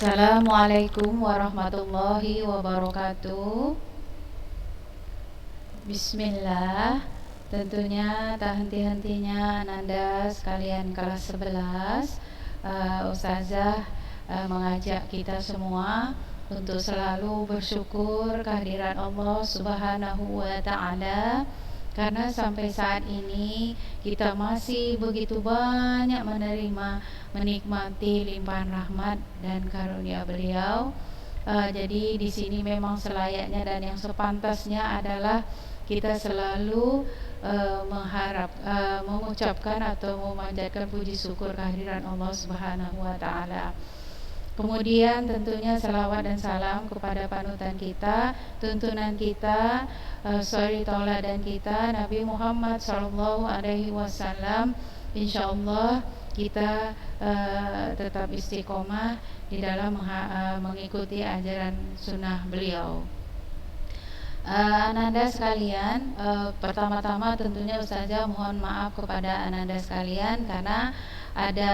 Assalamualaikum warahmatullahi wabarakatuh. Bismillah. Tentunya tak henti-hentinya Ananda sekalian kelas 11, Ustazah mengajak kita semua untuk selalu bersyukur kehadiran Allah Subhanahu wa Ta'ala, karena sampai saat ini kita masih begitu banyak menikmati limpahan rahmat dan karunia beliau. Jadi di sini memang selayaknya dan yang sepantasnya adalah kita selalu mengucapkan atau memanjatkan puji syukur kehadiran Allah Subhanahu wa Ta'ala. Kemudian tentunya salawat dan salam kepada panutan kita, tuntunan kita, suri tauladan kita, Nabi Muhammad sallallahu alaihi wasallam. Insyaallah kita tetap istiqomah di dalam mengikuti ajaran sunnah beliau. Ananda sekalian, pertama-tama tentunya Ustazah mohon maaf kepada Ananda sekalian karena ada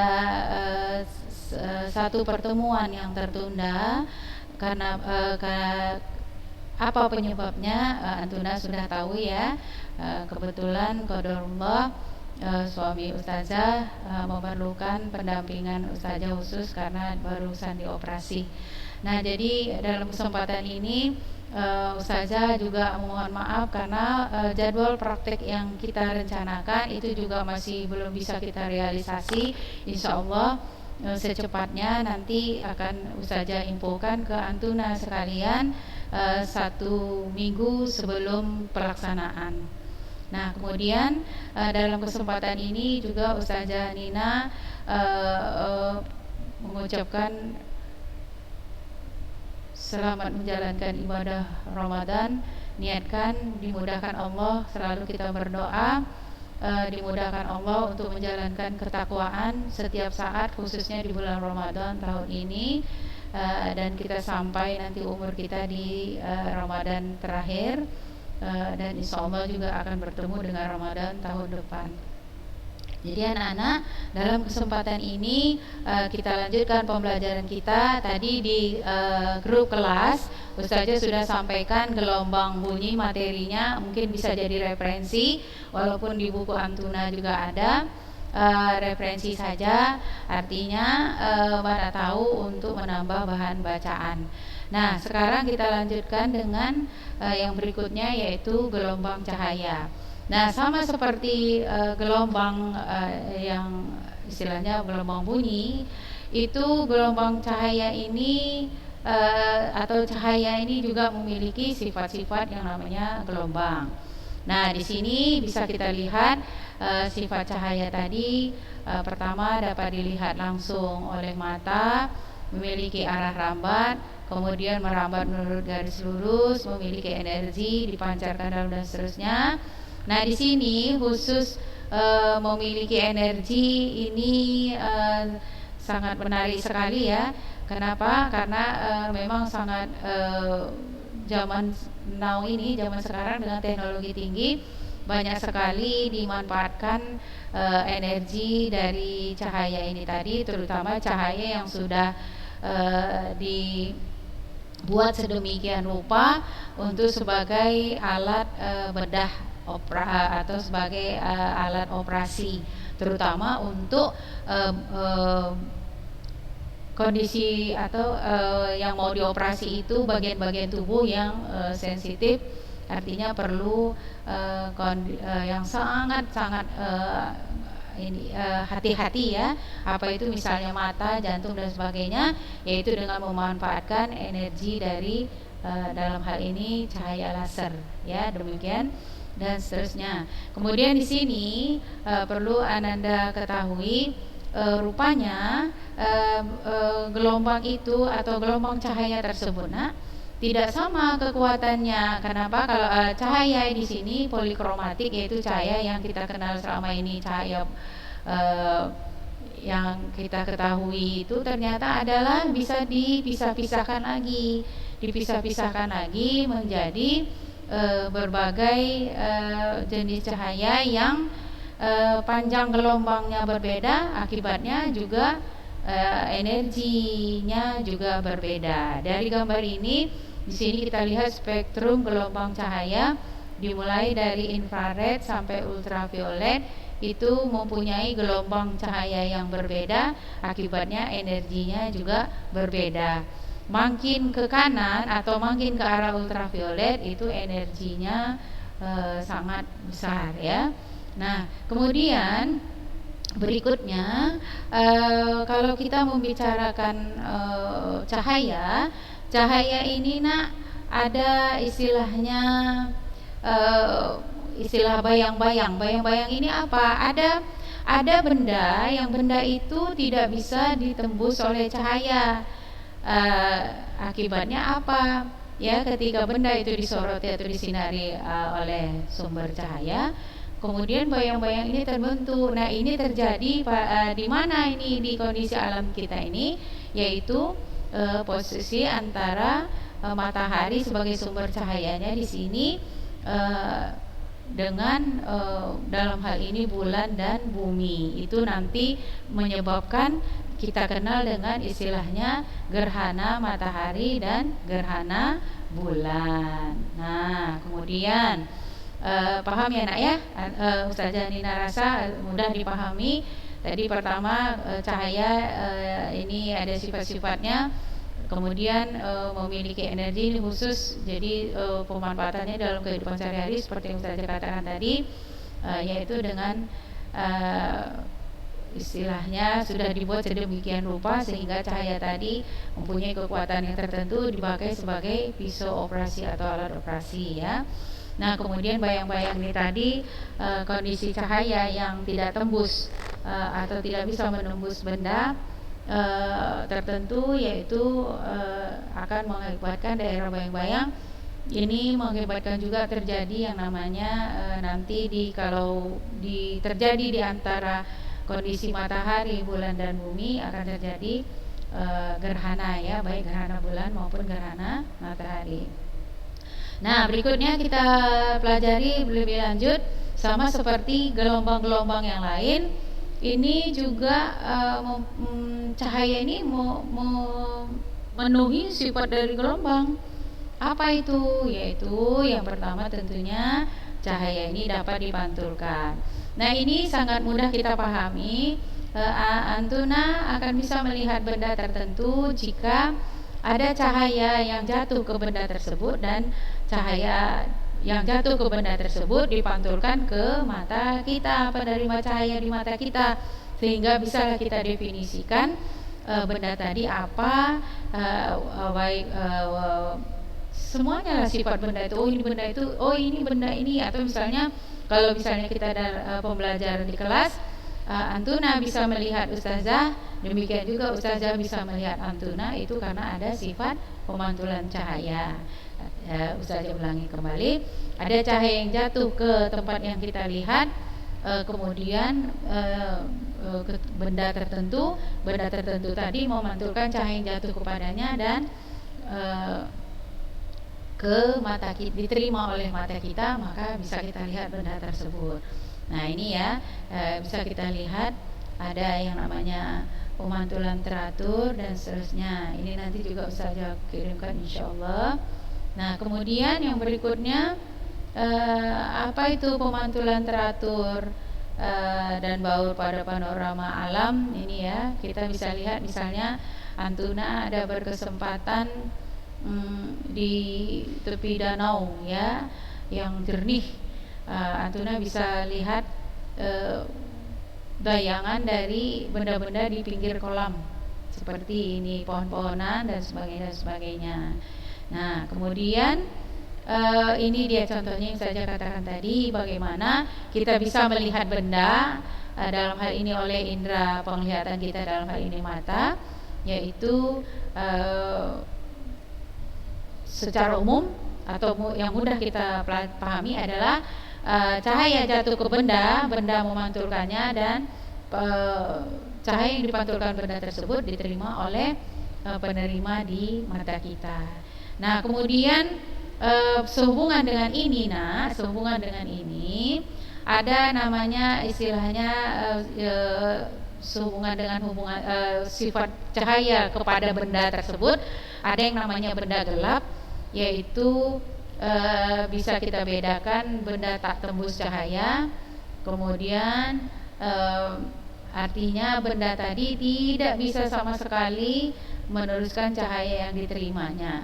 satu pertemuan yang tertunda karena apa penyebabnya Antuna sudah tahu ya. Kebetulan qadarullah suami Ustazah memerlukan pendampingan Ustazah khusus karena barusan dioperasi. Nah, jadi dalam kesempatan ini Ustazah juga mohon maaf karena jadwal praktek yang kita rencanakan itu juga masih belum bisa kita realisasi. Insyaallah secepatnya nanti akan Ustazah infokan ke Antuna sekalian 1 minggu sebelum pelaksanaan. Nah, kemudian dalam kesempatan ini juga Ustazah Nina mengucapkan selamat menjalankan ibadah Ramadan. Niatkan dimudahkan Allah, selalu kita berdoa dimudahkan Allah untuk menjalankan ketakwaan setiap saat, khususnya di bulan Ramadan tahun ini, dan kita sampai nanti umur kita di Ramadan terakhir, dan insyaallah juga akan bertemu dengan Ramadan tahun depan. Jadi anak-anak, dalam kesempatan ini kita lanjutkan pembelajaran kita. Tadi di grup kelas Ustazah sudah sampaikan gelombang bunyi materinya, mungkin bisa jadi referensi, walaupun di buku Antuna juga ada. Referensi saja, artinya mana tahu untuk menambah bahan bacaan. Nah, sekarang kita lanjutkan dengan yang berikutnya, yaitu gelombang cahaya. Nah, sama seperti gelombang yang istilahnya gelombang bunyi, itu gelombang cahaya ini atau cahaya ini juga memiliki sifat-sifat yang namanya gelombang. Nah, di sini bisa kita lihat sifat cahaya tadi. Pertama, dapat dilihat langsung oleh mata, memiliki arah rambat, kemudian merambat menurut garis lurus, memiliki energi, dipancarkan dalam dan seterusnya. Nah, di sini khusus memiliki energi ini sangat menarik sekali ya. Kenapa? Karena memang sangat zaman now ini, zaman sekarang dengan teknologi tinggi, banyak sekali dimanfaatkan energi dari cahaya ini tadi, terutama cahaya yang sudah dibuat sedemikian rupa untuk sebagai alat bedah atau sebagai alat operasi, terutama untuk kondisi atau yang mau dioperasi itu bagian-bagian tubuh yang sensitif, artinya perlu yang sangat-sangat hati-hati ya. Apa itu? Misalnya mata, jantung dan sebagainya, yaitu dengan memanfaatkan energi dari dalam hal ini cahaya laser ya, demikian dan seterusnya. Kemudian di sini perlu Ananda ketahui rupanya gelombang itu atau gelombang cahaya tersebut tidak sama kekuatannya. Kenapa? Kalau cahaya di sini polikromatik, yaitu cahaya yang kita kenal selama ini, cahaya yang kita ketahui itu ternyata adalah bisa dipisah-pisahkan lagi menjadi berbagai jenis cahaya yang panjang gelombangnya berbeda, akibatnya juga energinya juga berbeda. Dari gambar ini, di sini kita lihat spektrum gelombang cahaya dimulai dari infrared sampai ultraviolet itu mempunyai gelombang cahaya yang berbeda, akibatnya energinya juga berbeda. Makin ke kanan atau makin ke arah ultraviolet itu energinya sangat besar ya. Nah, kemudian berikutnya kalau kita membicarakan cahaya ini nak ada istilahnya istilah bayang-bayang. Bayang-bayang ini apa? Ada benda itu tidak bisa ditembus oleh cahaya. Akibatnya apa? Ya, ketika benda itu disoroti atau disinari oleh sumber cahaya, kemudian bayang-bayang ini terbentuk. Nah, ini terjadi di mana ini di kondisi alam kita ini, yaitu posisi antara matahari sebagai sumber cahayanya di sini dengan dalam hal ini bulan dan bumi. Itu nanti menyebabkan kita kenal dengan istilahnya gerhana matahari dan gerhana bulan. Nah, kemudian paham ya nak ya? Ustazah Nina rasa mudah dipahami. Tadi pertama cahaya ini ada sifat-sifatnya, kemudian memiliki energi khusus, jadi pemanfaatannya dalam kehidupan sehari-hari seperti yang Ustazah katakan tadi, yaitu dengan istilahnya sudah dibuat sedemikian rupa sehingga cahaya tadi mempunyai kekuatan yang tertentu dipakai sebagai pisau operasi atau alat operasi ya. Nah, kemudian bayang-bayang ini tadi kondisi cahaya yang tidak tembus atau tidak bisa menembus benda tertentu, yaitu akan mengakibatkan daerah bayang-bayang ini mengakibatkan juga terjadi yang namanya nanti kalau terjadi di antara kondisi matahari, bulan dan bumi akan terjadi gerhana ya, baik gerhana bulan maupun gerhana matahari. Nah, berikutnya kita pelajari lebih lanjut, sama seperti gelombang-gelombang yang lain. Ini juga cahaya ini memenuhi sifat dari gelombang. Apa itu? Yaitu yang pertama tentunya cahaya ini dapat dipantulkan. Nah, ini sangat mudah kita pahami. Antuna akan bisa melihat benda tertentu jika ada cahaya yang jatuh ke benda tersebut dan cahaya yang jatuh ke benda tersebut dipantulkan ke mata kita, penerima cahaya di mata kita, sehingga bisa kita definisikan benda tadi apa, baik semuanya lah sifat benda itu. Oh, ini benda itu, oh ini benda ini. Atau misalnya kalau misalnya kita ada pembelajaran di kelas, Antuna bisa melihat Ustazah, demikian juga Ustazah bisa melihat Antuna, itu karena ada sifat pemantulan cahaya. Ustazah ulangi kembali, ada cahaya yang jatuh ke tempat yang kita lihat, kemudian benda tertentu tadi memantulkan cahaya yang jatuh kepadanya dan ke mata kita, diterima oleh mata kita, maka bisa kita lihat benda tersebut. Nah, ini ya, bisa kita lihat ada yang namanya pemantulan teratur dan seterusnya. Ini nanti juga Ustazah kirimkan insyaallah. Nah, kemudian yang berikutnya apa itu pemantulan teratur dan baur pada panorama alam ini ya. Kita bisa lihat misalnya Antuna ada berkesempatan di tepi danau ya yang jernih. Antuna bisa lihat bayangan dari benda-benda di pinggir kolam seperti ini, pohon-pohonan dan sebagainya. Nah, kemudian ini dia contohnya yang saya katakan tadi, bagaimana kita bisa melihat benda dalam hal ini oleh indera penglihatan kita, dalam hal ini mata, yaitu secara umum atau yang mudah kita pahami adalah cahaya jatuh ke benda memantulkannya dan cahaya yang dipantulkan benda tersebut diterima oleh penerima di mata kita. Nah, kemudian sehubungan dengan ini ada namanya istilahnya sehubungan dengan sifat cahaya kepada benda tersebut. Ada yang namanya benda gelap, yaitu bisa kita bedakan benda tak tembus cahaya. Kemudian artinya benda tadi tidak bisa sama sekali meneruskan cahaya yang diterimanya.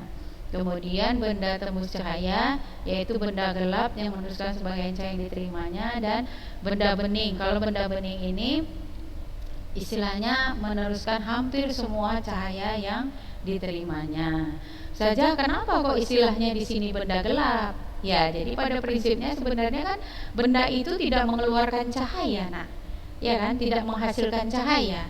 Kemudian benda tembus cahaya, yaitu benda gelap yang meneruskan sebagian cahaya yang diterimanya. Dan benda bening, kalau benda bening ini istilahnya meneruskan hampir semua cahaya yang diterimanya. Saja kenapa kok istilahnya di sini benda gelap? Ya, jadi pada prinsipnya sebenarnya kan benda itu tidak mengeluarkan cahaya, nak. Ya kan, tidak menghasilkan cahaya.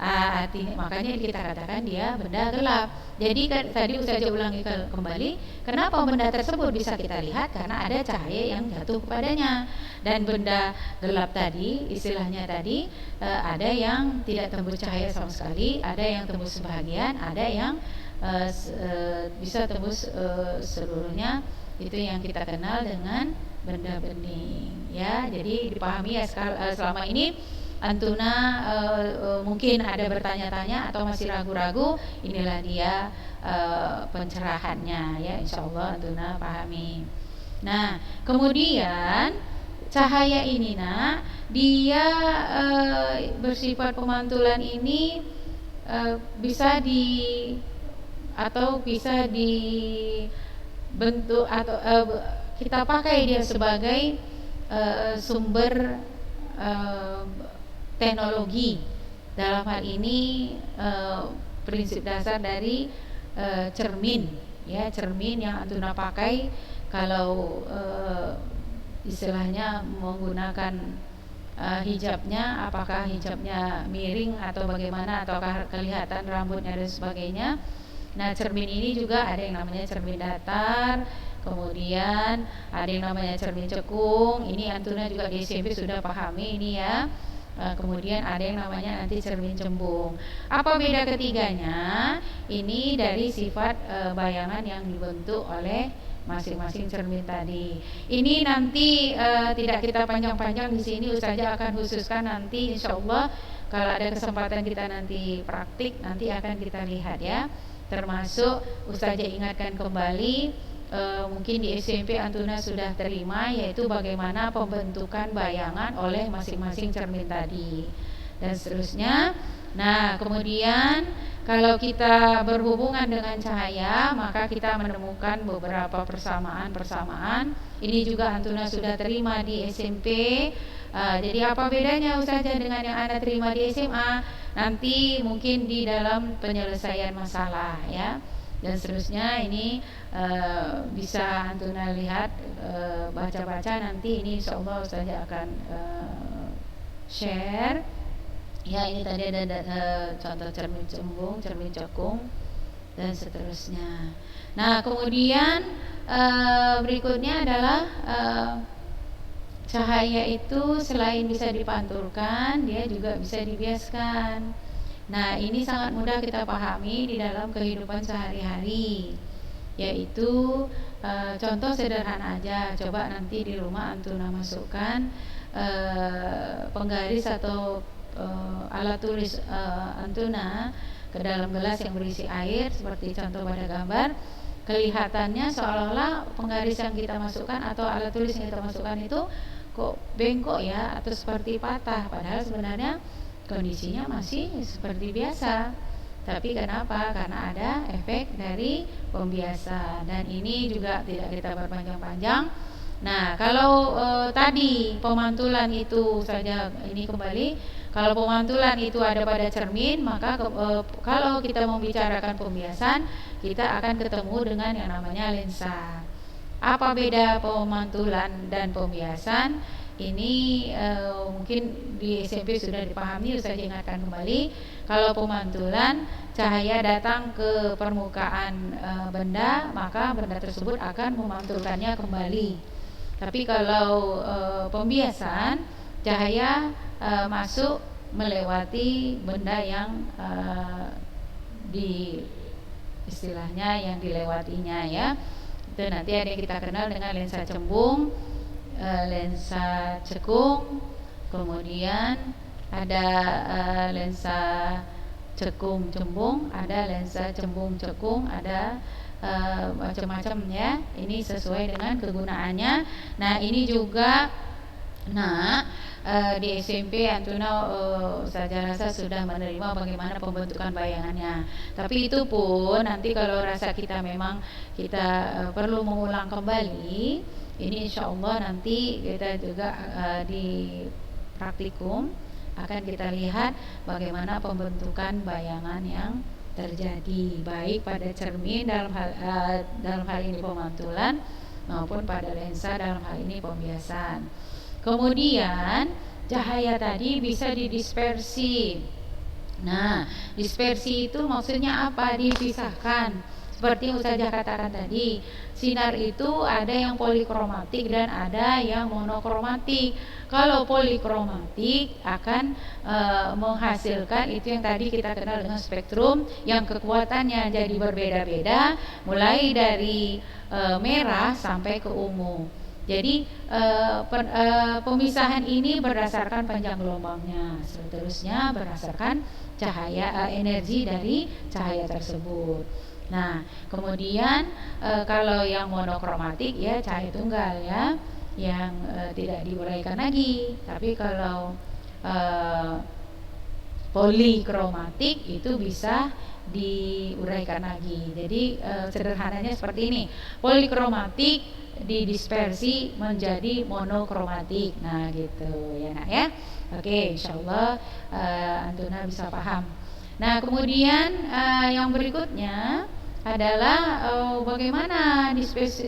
Artinya makanya kita katakan dia benda gelap. Jadi tadi Ustazah ulangi kembali, kenapa benda tersebut bisa kita lihat? Karena ada cahaya yang jatuh kepadanya. Dan benda gelap tadi, istilahnya tadi, ada yang tidak tembus cahaya sama sekali, ada yang tembus sebagian, ada yang bisa tembus seluruhnya. Itu yang kita kenal dengan benda bening. Ya, jadi dipahami ya selama ini. Antuna mungkin ada bertanya-tanya atau masih ragu-ragu, inilah dia pencerahannya ya, insyaallah Antuna pahami. Nah, kemudian cahaya ini nak, dia bersifat pemantulan ini bisa dibentuk atau kita pakai dia sebagai sumber teknologi. Dalam hal ini prinsip dasar dari cermin, ya, cermin yang Antuna pakai kalau istilahnya menggunakan hijabnya, apakah hijabnya miring atau bagaimana, ataukah kelihatan rambutnya dan sebagainya. Nah, cermin ini juga ada yang namanya cermin datar, kemudian ada yang namanya cermin cekung. Ini Antuna juga di SMP sudah pahami ini ya. Kemudian ada yang namanya nanti cermin cembung. Apa beda ketiganya? Ini dari sifat bayangan yang dibentuk oleh masing-masing cermin tadi. Ini nanti tidak kita panjang-panjang di sini. Ustazah akan khususkan nanti, insyaallah kalau ada kesempatan kita nanti praktik, nanti akan kita lihat ya. Termasuk Ustazah ingatkan kembali. Mungkin di SMP Antuna sudah terima, yaitu bagaimana pembentukan bayangan oleh masing-masing cermin tadi dan seterusnya. Nah, kemudian kalau kita berhubungan dengan cahaya, maka kita menemukan beberapa persamaan. Ini juga Antuna sudah terima di SMP. Jadi apa bedanya Ustazah dengan yang Anda terima di SMA? Nanti mungkin di dalam penyelesaian masalah ya. Dan seterusnya ini bisa Antuna lihat, baca-baca nanti. Ini insyaallah Ustazah akan share. Ya, ini tadi ada contoh cermin cembung, cermin cekung dan seterusnya. Nah, kemudian berikutnya adalah cahaya itu selain bisa dipantulkan, dia juga bisa dibiaskan. Nah, ini sangat mudah kita pahami di dalam kehidupan sehari-hari, yaitu contoh sederhana aja. Coba nanti di rumah Antuna masukkan penggaris atau alat tulis Antuna ke dalam gelas yang berisi air, seperti contoh pada gambar. Kelihatannya seolah-olah penggaris yang kita masukkan atau alat tulis yang kita masukkan itu kok bengkok ya, atau seperti patah, padahal sebenarnya kondisinya masih seperti biasa. Tapi kenapa? Karena ada efek dari pembiasa. Dan ini juga tidak kita berpanjang-panjang. Nah, kalau tadi pemantulan itu saja, ini kembali, kalau pemantulan itu ada pada cermin, maka kalau kita membicarakan pembiasan, kita akan ketemu dengan yang namanya lensa. Apa beda pemantulan dan pembiasan? Ini mungkin di SMP sudah dipahami, saya ingatkan kembali. Kalau pemantulan, cahaya datang ke permukaan benda, maka benda tersebut akan memantulkannya kembali. Tapi kalau pembiasan, cahaya masuk melewati benda yang istilahnya yang dilewatinya ya. Itu nanti ada yang kita kenal dengan lensa cembung, lensa cekung, kemudian ada lensa cekung cembung, ada lensa cembung cekung, ada macam-macam ya. Ini sesuai dengan kegunaannya. Nah ini juga, di SMP Antuna saya rasa sudah menerima bagaimana pembentukan bayangannya. Tapi itu pun nanti kalau rasa kita memang kita perlu mengulang kembali, ini insya Allah nanti kita juga di praktikum akan kita lihat bagaimana pembentukan bayangan yang terjadi baik pada cermin dalam hal ini pemantulan maupun pada lensa dalam hal ini pembiasan. Kemudian cahaya tadi bisa didispersi. Nah, dispersi itu maksudnya apa? Dipisahkan. Seperti yang Ustazah katakan tadi, sinar itu ada yang polikromatik dan ada yang monokromatik. Kalau polikromatik akan menghasilkan itu yang tadi kita kenal dengan spektrum, yang kekuatannya jadi berbeda-beda, mulai dari merah sampai ke ungu. Jadi pemisahan ini berdasarkan panjang gelombangnya, seterusnya berdasarkan cahaya energi dari cahaya tersebut. Nah, kemudian kalau yang monokromatik ya cahaya tunggal ya, yang tidak diuraikan lagi. Tapi kalau polikromatik itu bisa diuraikan lagi. Jadi sederhananya seperti ini. Polikromatik didispersi menjadi monokromatik. Nah, gitu ya Nak ya. Oke, insyaallah Antuna bisa paham. Nah, kemudian yang berikutnya adalah bagaimana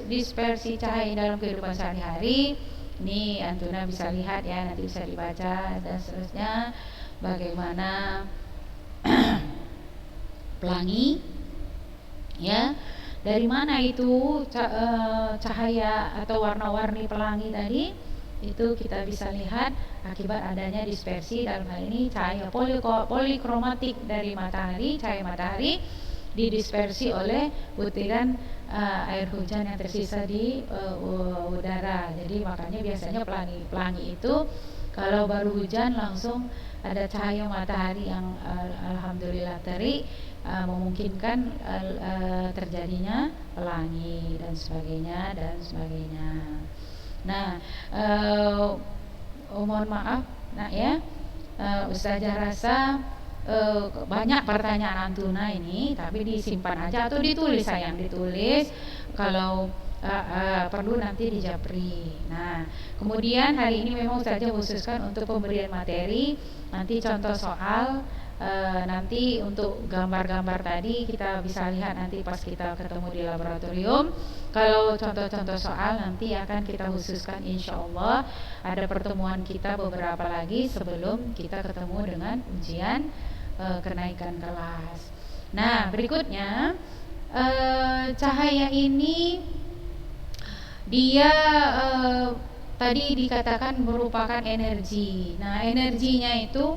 dispersi cahaya dalam kehidupan sehari-hari. Ini Antuna bisa lihat ya, nanti bisa dibaca dan seterusnya. Bagaimana pelangi ya, dari mana itu cahaya atau warna-warni pelangi tadi itu kita bisa lihat akibat adanya dispersi dalam hal ini cahaya polikromatik dari matahari. Cahaya matahari didispersi oleh butiran air hujan yang tersisa di udara. Jadi makanya biasanya pelangi itu kalau baru hujan langsung ada cahaya matahari yang alhamdulillah terik, memungkinkan terjadinya pelangi dan sebagainya dan sebagainya. Nah, mohon maaf Nak ya, Ustazah rasa banyak pertanyaan Antuna ini, tapi disimpan aja atau ditulis, sayang ditulis kalau perlu nanti dijapri. Nah, kemudian hari ini memang Ustazah khususkan untuk pemberian materi, nanti contoh soal, nanti untuk gambar-gambar tadi kita bisa lihat nanti pas kita ketemu di laboratorium. Kalau contoh-contoh soal nanti akan kita khususkan, insya Allah ada pertemuan kita beberapa lagi sebelum kita ketemu dengan ujian kenaikan kelas. Nah, berikutnya cahaya ini dia tadi dikatakan merupakan energi. Nah, energinya itu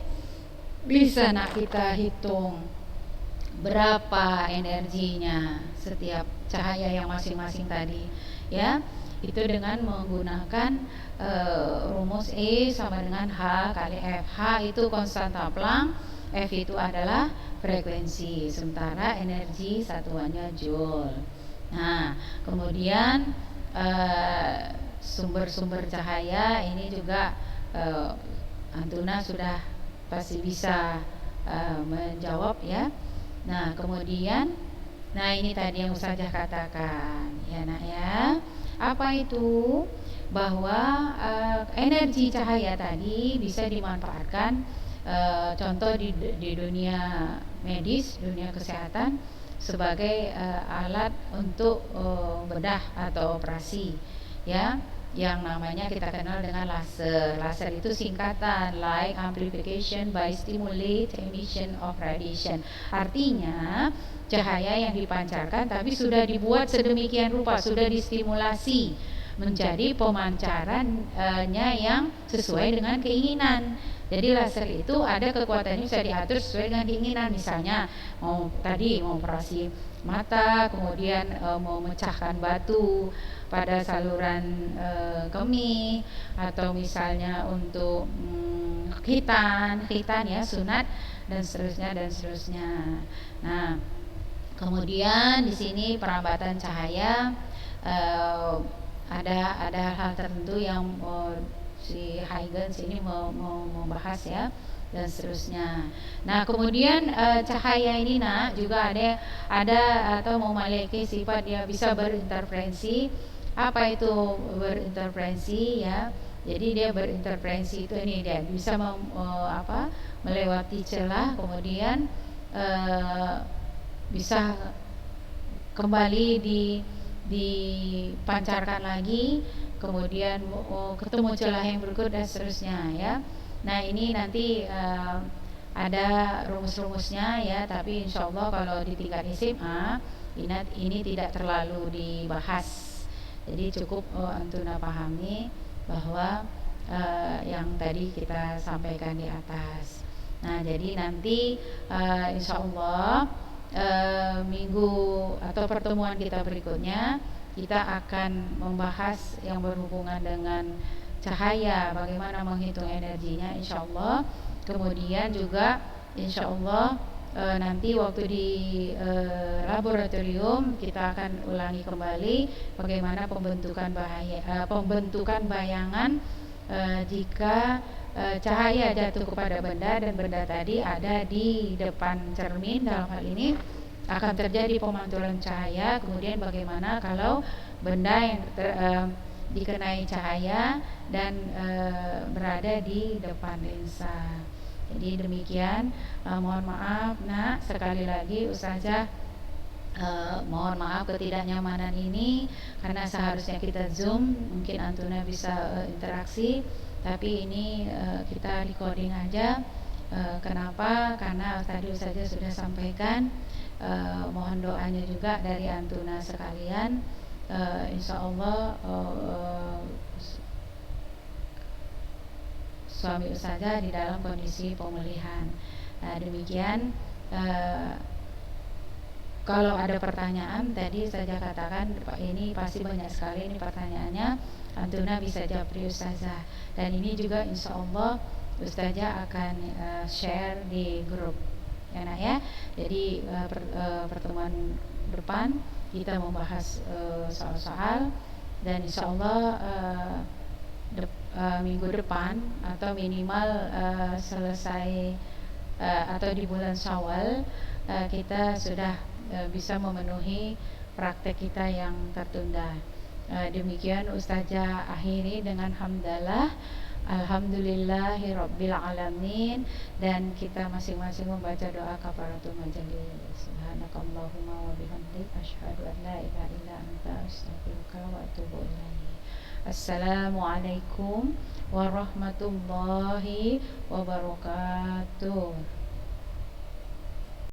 bisa kita hitung berapa energinya setiap cahaya yang masing-masing tadi ya. Itu dengan menggunakan rumus E sama dengan H kali F. H itu konstanta Planck, F itu adalah frekuensi, sementara energi satuannya joule. Nah, kemudian sumber-sumber cahaya ini juga Antuna sudah pasti bisa menjawab ya. Nah, kemudian ini tadi yang Ustazah katakan ya Nak ya. Apa itu? Bahwa energi cahaya tadi bisa dimanfaatkan, contoh di dunia medis, dunia kesehatan, sebagai alat untuk bedah atau operasi ya, yang namanya kita kenal dengan laser. Laser itu singkatan light amplification by stimulate emission of radiation. Artinya cahaya yang dipancarkan tapi sudah dibuat sedemikian rupa, sudah distimulasi menjadi pemancarannya yang sesuai dengan keinginan. Jadi laser itu ada kekuatannya bisa diatur sesuai dengan keinginan. Misalnya mau operasi mata, kemudian mau memecahkan batu pada saluran kemih, atau misalnya untuk khitan ya, sunat dan seterusnya. Nah, kemudian di sini perambatan cahaya, ada hal tertentu yang si Huygens ini mau membahas ya, dan seterusnya. Nah, kemudian cahaya ini juga ada atau memiliki sifat dia bisa berinterferensi. Apa itu berinterferensi ya? Jadi dia berinterferensi itu ini dia bisa melewati celah, kemudian bisa kembali dipancarkan lagi, kemudian ketemu celah yang berikut dan seterusnya ya. Nah, ini nanti ada rumus-rumusnya ya, tapi insya Allah kalau di tingkat SMA ini tidak terlalu dibahas. Jadi cukup Antuna pahami bahwa yang tadi kita sampaikan di atas. Nah, jadi nanti insya Allah minggu atau pertemuan kita berikutnya kita akan membahas yang berhubungan dengan cahaya, bagaimana menghitung energinya insya Allah. Kemudian juga insya Allah nanti waktu di laboratorium kita akan ulangi kembali bagaimana pembentukan bayangan jika cahaya jatuh kepada benda dan benda tadi ada di depan cermin. Dalam hal ini akan terjadi pemantulan cahaya. Kemudian bagaimana kalau benda yang dikenai cahaya dan berada di depan lensa. Jadi demikian, mohon maaf sekali lagi Ustazah, mohon maaf ketidaknyamanan ini karena seharusnya kita Zoom, mungkin Antuna bisa interaksi, tapi ini kita recording aja. Kenapa? Karena tadi Ustazah sudah sampaikan, mohon doanya juga dari Antuna sekalian. Insya Allah suami Ustazah di dalam kondisi pemulihan. Nah, demikian. Kalau ada pertanyaan tadi Ustazah katakan ini pasti banyak sekali ini pertanyaannya, Antuna bisa jawab di Ustazah. Dan ini juga insya Allah Ustazah akan share di grup ya nak ya. Jadi pertemuan depan kita membahas soal-soal, dan insya Allah minggu depan atau minimal selesai atau di bulan Syawal kita sudah bisa memenuhi praktek kita yang tertunda. Demikian Ustazah akhiri dengan hamdalah, alhamdulillahirabbil alamin, dan kita masing-masing membaca doa kafaratul majelis. Subhanakallahumma wa bihamdik asyhadu an la ilaha illa anta astaghfiruka wa atubu ilaik. Assalamualaikum warahmatullahi wabarakatuh.